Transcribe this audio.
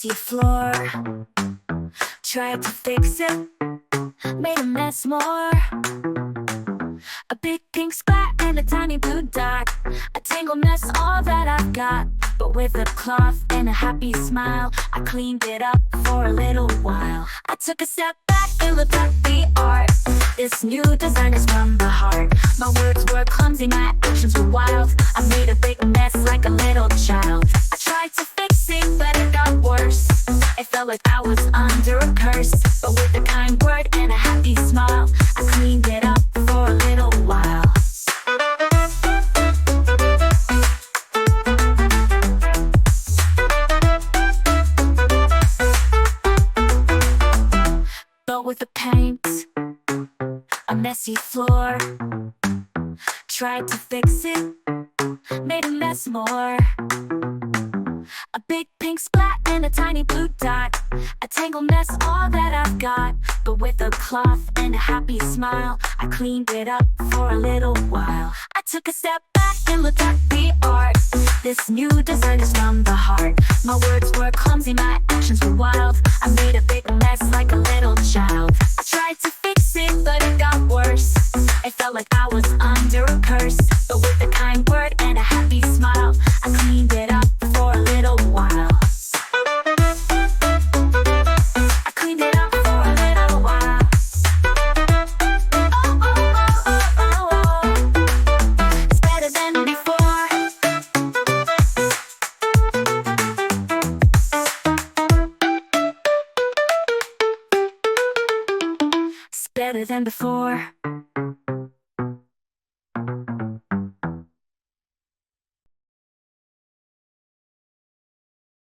messy floor. Tried to fix it, made a mess more. A big pink splat and a tiny blue dot. A tangled mess, all that I've got. But with a cloth and a happy smile, I cleaned it up for a little while. I took a step back and looked at the art. This new design is from the heart. My words were clumsy, my actions were wild. I made a big mess like a little child. I tried to fix it, but it got worse. It felt like I was under a curse. But with a kind word and a happy smile, I cleaned it up for a little while. But with the paint, a messy floor. Tried to fix it, made a mess more. A big pink splat and a tiny blue dot. A tangled mess, all that I've got. But with a cloth and a happy smile, I cleaned it up for a little while. I took a step back and looked at the art. This new design is from the heart. My words were clumsy, my actions were wild. I made a big mess like a little child. I tried to fix it, but it got worse. It felt like I was under a curse. But with a kind word and a happy smile, I cleaned it up for a little while. I cleaned it up for a little while. Oh, oh, oh, oh, oh, oh. It's better than before. It's better than before.